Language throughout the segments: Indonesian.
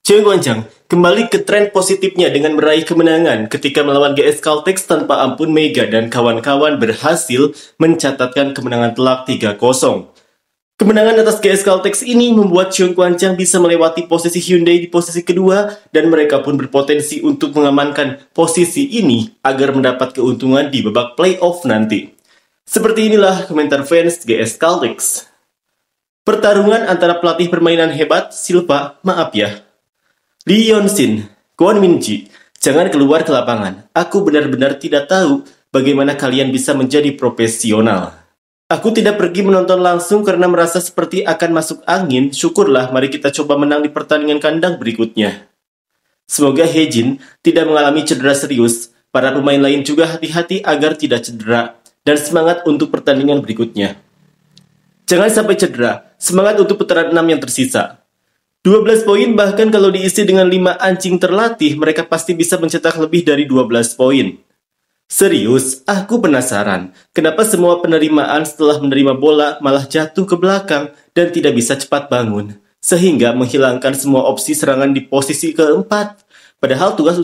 Choi Guangchang kembali ke tren positifnya dengan meraih kemenangan ketika melawan GS Caltex tanpa ampun. Mega dan kawan-kawan berhasil mencatatkan kemenangan telak 3-0. Kemenangan atas GS Caltex ini membuat Choi Guangchang bisa melewati posisi Hyundai di posisi kedua dan mereka pun berpotensi untuk mengamankan posisi ini agar mendapat keuntungan di babak playoff nanti. Seperti inilah komentar fans GS Caltex. Pertarungan antara pelatih permainan hebat, Silva, maaf ya, Lee Yong-shin, Kwon Min-ji, jangan keluar ke lapangan. Aku benar-benar tidak tahu bagaimana kalian bisa menjadi profesional. Aku tidak pergi menonton langsung karena merasa seperti akan masuk angin. Syukurlah, mari kita coba menang di pertandingan kandang berikutnya. Semoga Hejin tidak mengalami cedera serius. Para pemain lain juga hati-hati agar tidak cedera. Dan semangat untuk pertandingan berikutnya. Jangan sampai cedera. Semangat untuk putaran 6 yang tersisa. 12 poin bahkan kalau diisi dengan 5 anjing terlatih, mereka pasti bisa mencetak lebih dari 12 poin. Serius, aku penasaran. Kenapa semua penerimaan setelah menerima bola malah jatuh ke belakang dan tidak bisa cepat bangun, sehingga menghilangkan semua opsi serangan di posisi keempat. Padahal tugas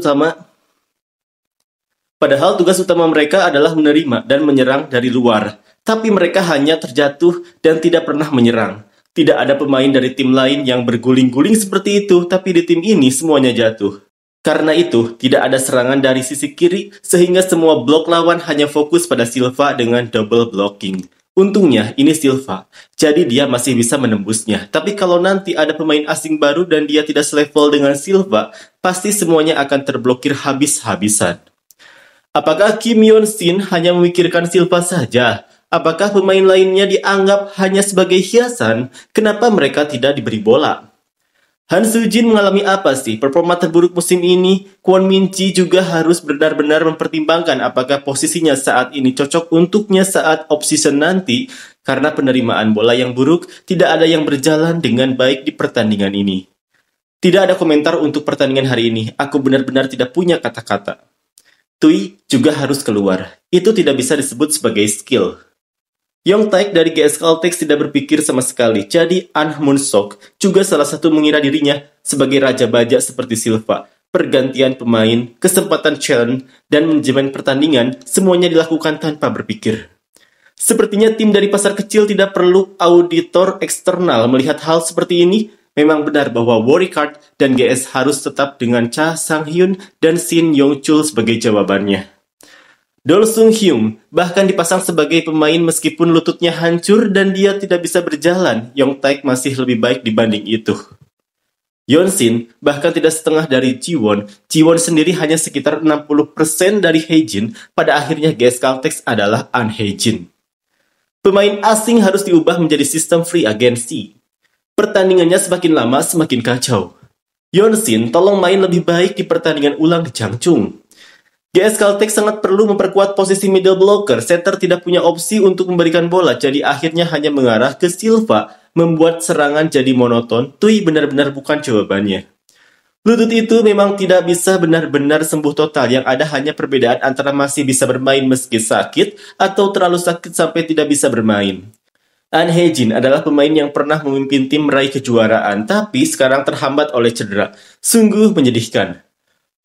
utama mereka adalah menerima dan menyerang dari luar. Tapi mereka hanya terjatuh dan tidak pernah menyerang. Tidak ada pemain dari tim lain yang berguling-guling seperti itu, tapi di tim ini semuanya jatuh. Karena itu, tidak ada serangan dari sisi kiri, sehingga semua blok lawan hanya fokus pada Silva dengan double blocking. Untungnya, ini Silva, jadi dia masih bisa menembusnya. Tapi kalau nanti ada pemain asing baru dan dia tidak selevel dengan Silva, pasti semuanya akan terblokir habis-habisan. Apakah Kim Yeon-shin hanya memikirkan Silva saja? Apakah pemain lainnya dianggap hanya sebagai hiasan? Kenapa mereka tidak diberi bola? Han Soo-jin mengalami apa sih? Performa terburuk musim ini. Kwon Min-ji juga harus benar-benar mempertimbangkan apakah posisinya saat ini cocok untuknya saat off-season nanti. Karena penerimaan bola yang buruk, tidak ada yang berjalan dengan baik di pertandingan ini. Tidak ada komentar untuk pertandingan hari ini. Aku benar-benar tidak punya kata-kata. Tui juga harus keluar. Itu tidak bisa disebut sebagai skill. Yong Taek dari GS Caltex tidak berpikir sama sekali, jadi An Moon-sok juga salah satu mengira dirinya sebagai raja bajak seperti Silva. Pergantian pemain, kesempatan challenge, dan manajemen pertandingan semuanya dilakukan tanpa berpikir. Sepertinya tim dari pasar kecil tidak perlu auditor eksternal melihat hal seperti ini. Memang benar bahwa Warrior dan GS harus tetap dengan Cha Sang-hyun dan Shin Yong-chul sebagai jawabannya. Do Sung-hyun bahkan dipasang sebagai pemain meskipun lututnya hancur dan dia tidak bisa berjalan. Yong Taek masih lebih baik dibanding itu. Yeon-shin bahkan tidak setengah dari Jiwon. Jiwon sendiri hanya sekitar 60% dari Hejin. Pada akhirnya GS Caltex adalah An Hejin. Pemain asing harus diubah menjadi sistem free agency. Pertandingannya semakin lama semakin kacau. Yeon-shin tolong main lebih baik di pertandingan ulang di Changchun. GS Caltex sangat perlu memperkuat posisi middle blocker. Center tidak punya opsi untuk memberikan bola, jadi akhirnya hanya mengarah ke Silva, membuat serangan jadi monoton. Tui benar-benar bukan jawabannya. Lutut itu memang tidak bisa benar-benar sembuh total, yang ada hanya perbedaan antara masih bisa bermain meski sakit, atau terlalu sakit sampai tidak bisa bermain. An Hejin adalah pemain yang pernah memimpin tim meraih kejuaraan, tapi sekarang terhambat oleh cedera. Sungguh menyedihkan.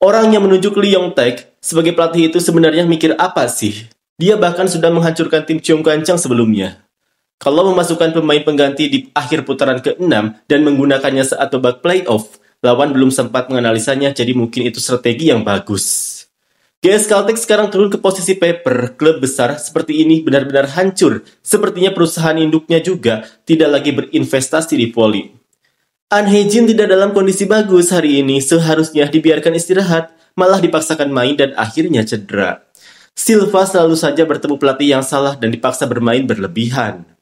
Orang yang menunjuk Lee Yong Taek sebagai pelatih itu sebenarnya mikir apa sih? Dia bahkan sudah menghancurkan tim Choi Guangchang sebelumnya. Kalau memasukkan pemain pengganti di akhir putaran ke-6 dan menggunakannya saat babak playoff, lawan belum sempat menganalisanya, jadi mungkin itu strategi yang bagus. GS Caltex sekarang turun ke posisi paper. Klub besar seperti ini benar-benar hancur. Sepertinya perusahaan induknya juga tidak lagi berinvestasi di voli. An Hejin tidak dalam kondisi bagus hari ini, seharusnya dibiarkan istirahat, malah dipaksakan main dan akhirnya cedera. Silva selalu saja bertemu pelatih yang salah dan dipaksa bermain berlebihan.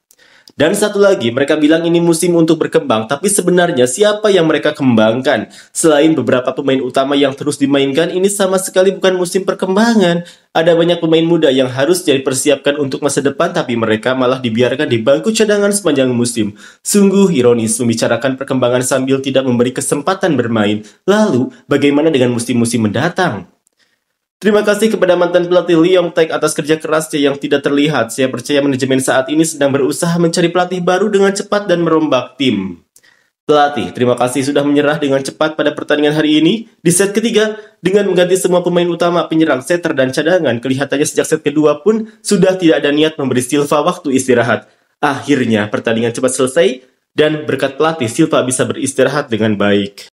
Dan satu lagi, mereka bilang ini musim untuk berkembang, tapi sebenarnya siapa yang mereka kembangkan? Selain beberapa pemain utama yang terus dimainkan, ini sama sekali bukan musim perkembangan. Ada banyak pemain muda yang harus dipersiapkan untuk masa depan, tapi mereka malah dibiarkan di bangku cadangan sepanjang musim. Sungguh ironis membicarakan perkembangan sambil tidak memberi kesempatan bermain. Lalu, bagaimana dengan musim-musim mendatang? Terima kasih kepada mantan pelatih Lee Yong Taek atas kerja kerasnya yang tidak terlihat. Saya percaya manajemen saat ini sedang berusaha mencari pelatih baru dengan cepat dan merombak tim. Pelatih, terima kasih sudah menyerah dengan cepat pada pertandingan hari ini. Di set ketiga, dengan mengganti semua pemain utama, penyerang, setter, dan cadangan, kelihatannya sejak set kedua pun sudah tidak ada niat memberi Silva waktu istirahat. Akhirnya, pertandingan cepat selesai, dan berkat pelatih, Silva bisa beristirahat dengan baik.